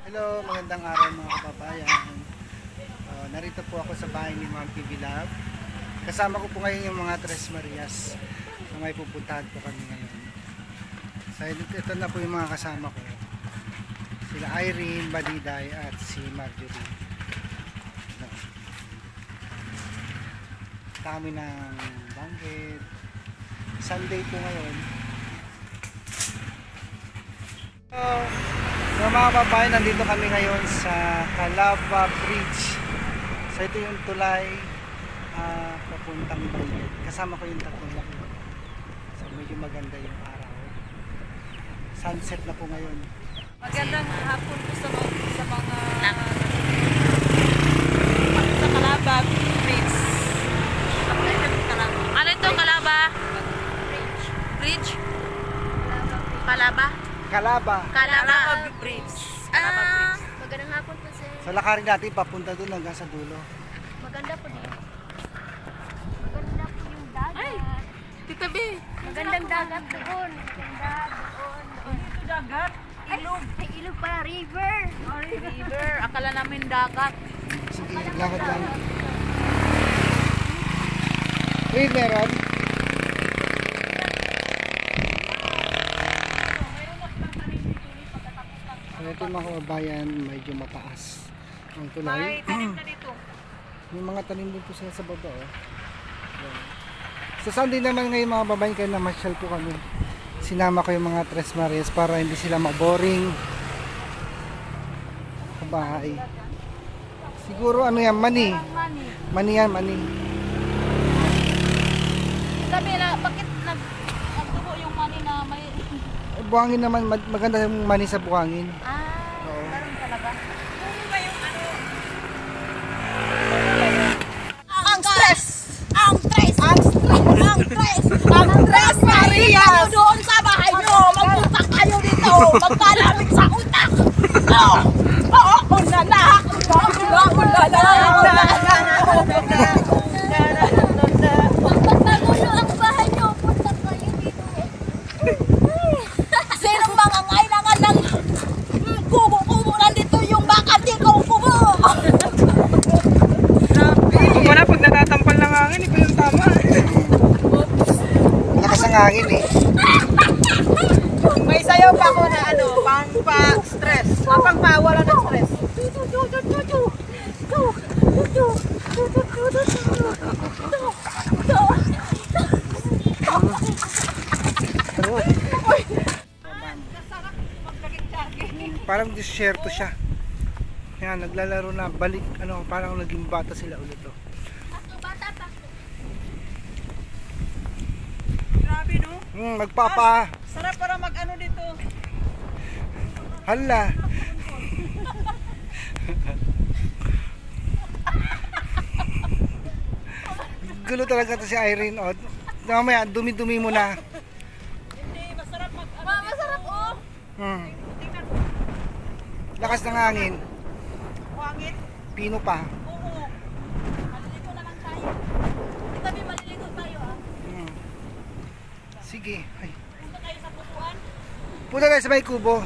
Hello, magandang araw mga kababayan. Narito po ako sa bahay ni Ma'am PB Love. Kasama ko po ngayon yung mga Tres Marias na may pupuntahan po kami ngayon. So, ito na po yung mga kasama ko. Sila Irene, Baliday at si Marjorie. Punta kami ng Banggit. Sunday po ngayon. So mga kababayan, nandito kami ngayon sa Calaba Bridge. So ito yung tulay papuntang Banggit. Kasama ko yung tatlong laki. So medyo maganda yung araw. Sunset na po ngayon. Magandang hapon po sa mga sa Calaba Bridge. Ano ito, Calaba? Bridge? Calaba? Calaba. Calaba Bridge. Calaba Bridge. Magandang hapon po sir. So lakarin natin papunta doon hanggang sa dulo. Maganda po dito. Maganda po yung dagat. Ay! Tita B! Magandang dagat doon. Maganda doon. Dito dagat? Ilog. Ay, ilog pala, river. River. Akala namin dagat. Sige, lakad lang. Wait, meron? Ito yung mga kababayan, medyo mataas ang tulay. May tanim na dito. May mga tanim din po sila sa baba. Oh. Sa Sunday naman ngayon mga kababayan, kaya namasyal po kami. Sinama ko yung mga Tres Marias para hindi sila maboring sa bahay. Siguro ano yan, mani. Mani yan, mani. Sabi na, bakit nagtubo yung money na may... Buhangin naman, maganda yung mani sa buhangin. Oo. Ganun talaga. Kung ba yung ano... Ang stress! Ang stress! Ang stress! Ang stress! Ang stress! Maria! Doon sa bahay nyo! Magpunta kayo dito! Magpalamig sa utak! Oo! Oo! Ulala! Ulala! Ulala! Magpagpagulo ang bahay nyo! Punta kayo dito! Sinong mga kailangan ng kubo-kubo? Nandito yung bakante kong kubo! Kung wala, pag natatampal ng hangin, iba yung tama. Lakas ang hangin eh. May sayaw pa ako na ano, pang-stress. Pang-pawala ng stress. Parang disyerto siya. Yan, naglalaro na, balik, ano, parang naging bata sila ulit. Oh. Grabe no? Magpapa. Sarap para mag-ano dito. Hala. Gulo talaga to si Irene. Oh. Mamaya, dumi-dumi mo na. Hindi, masarap mag-ano. Masarap oh! Tingnan, Lakas ng hangin. buhangin. Pino pa. Oo. Maliligo na lang tayo. Itabi, maliligo tayo ah. Hmm. Sige. Ay. Punta tayo sa pupuan. Punta tayo sa may kubo.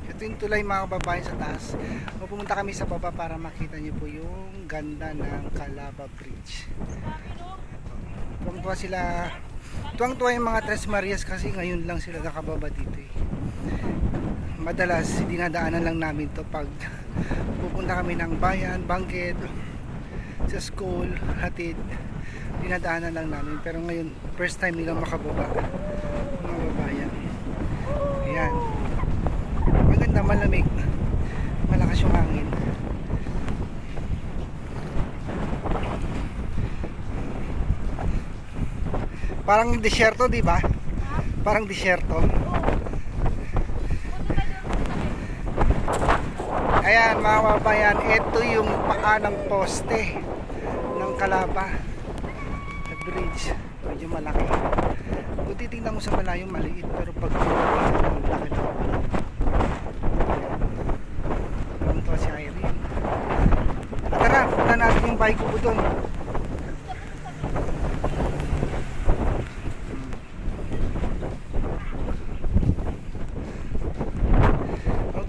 Ito yung tulay mga kababayan sa taas. Pumunta kami sa baba para makita niyo po yung ganda ng Calaba Bridge. Tuwang-tuwa sila. Tuwang-tuwa yung mga Tres Marias kasi ngayon lang sila nakababa dito eh. Madalas dinadaanan lang namin to pag pupunta kami ng bayan, Banggit, sa school, hatid. Dinadaanan lang namin. Pero ngayon, first time nilang makababa mga babayan. Ayan. Maganda, malamig. Malakas yung hangin. Parang disyerto, di ba? Parang disyerto. Ayan mga kababayan, ito yung paa ng poste ng Calaba Bridge. Medyo malaki. Kung titingnan mo sa malayong maliit, pero pag laki na. Ito si Irene. Tara, punta natin yung bike ko doon.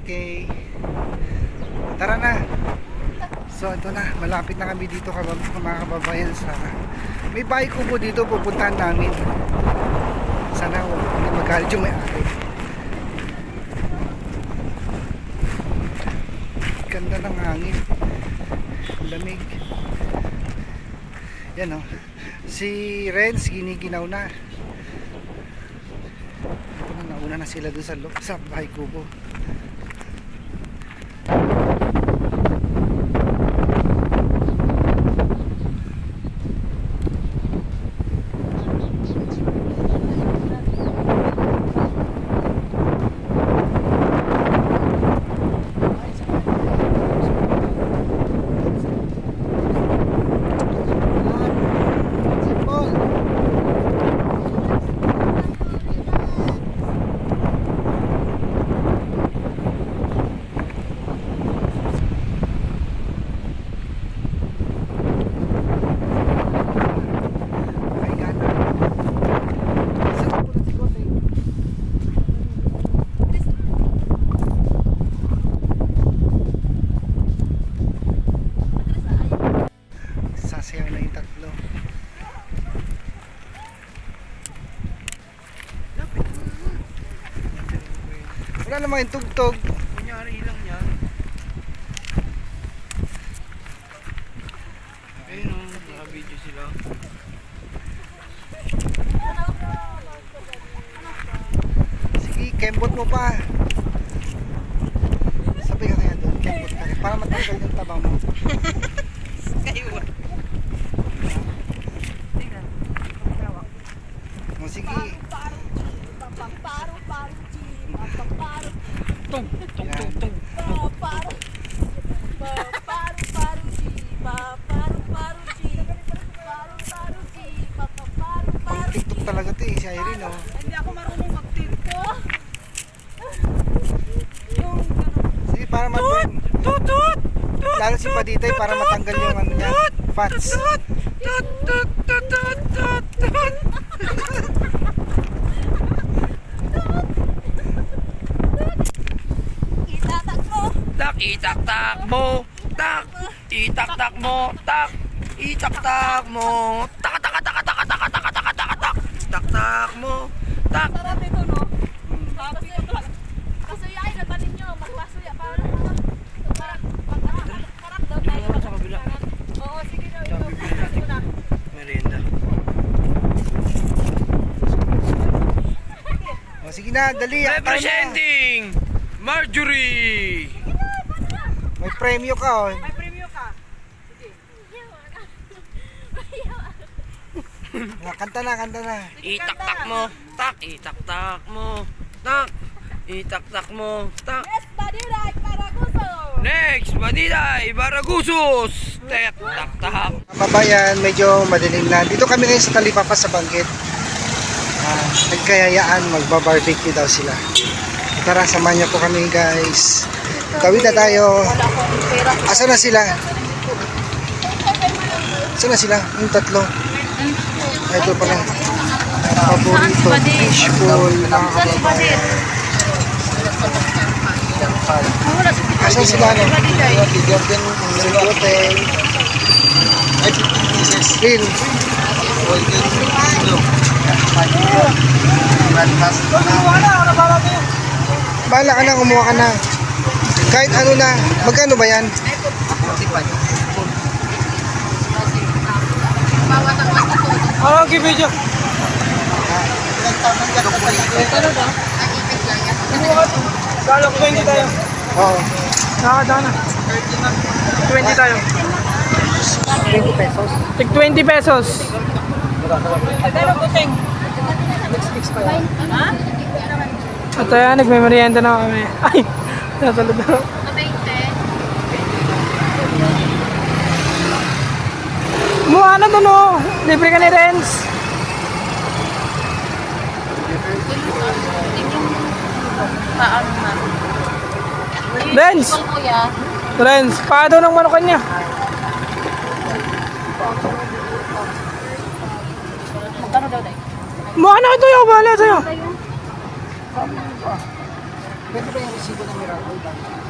Okay. Tara na. So ito na, malapit na kami dito mga kababayan sa may bahay kubo dito pupuntahan namin. Sana hindi magalit yung may-ari. Ganda ng hangin. Lamig. Yan o. Si Renz giniginaw na. Ito na, nauna na sila dun sa bahay kubo. Sasayaw na yung tatlo. Wala naman yung tugtog. Kunyari lang yan. Ayun o, naka-video sila. Sige, kembot mo pa. Sabay ka kaya doon, kembot ka rin. Para matanggal yung tabang mo. O sige. Tung, tung, tung, tung. Pang TikTok talaga to eh, si Irene oh. Hindi ako marunong mag-tiktok. Sige, para matanggal. Tut, tut, Lalo si Paditay para matanggal yung ano niya, fats. tut, tut, tut, tut, tut, tut. Itatak ko. Tak, itak-tak mo. Tak, itak-tak mo. Tak, itak-tak mo. Tak, tak, tak, tak, tak, tak, tak, tak, tak, tak. Tak-tak mo. Tak. Sarap ito, no? Sabi ko lang. Kasuyain na ba ninyo? Magpasuya. Parang daw tayo. Doon sa kabila. Oo, sige daw. Sabi ko na. Merienda. O sige na, dali. Ataw na. Representing Marjorie. May premyo ka oh. May premyo ka. Kanta na, kanta na. Itak-tak mo. Tak, itak-tak mo. Tak, itak-tak mo. Tak. Yes, Badiray, Paraguso! Next, Badiday, Baragusos. Tet, tak, tak. Kababayan, medyo madilim na. Dito kami ngayon sa Talipapa sa Banggit. Nagkayayaan, magba-barbecue daw sila. Tara, samahan niyo po kami guys. Tawid na tayo. Asa na sila? Asa na sila? Yung tatlo. Ito pala. Paborito. Fishbowl. Nakakababayan. Asa sila? Hotel. Bill. Bahala ka na, kumuha ka na. Kahit ano na, magkano ba yan? Ano, video? Kala ko 20 tayo. Oo. Nakakadaan na. 20 tayo. 20 pesos. Tig 20 pesos. At ayan, nagme-merienda na kami. Ay, nasa loob. Mukha na doon oh. Libre ka ni Renz. Renz! Renz, paano ng manukan niya? Mukha na ito yung bala sa'yo. Pwede ba yung resibo ng Miracle Bank?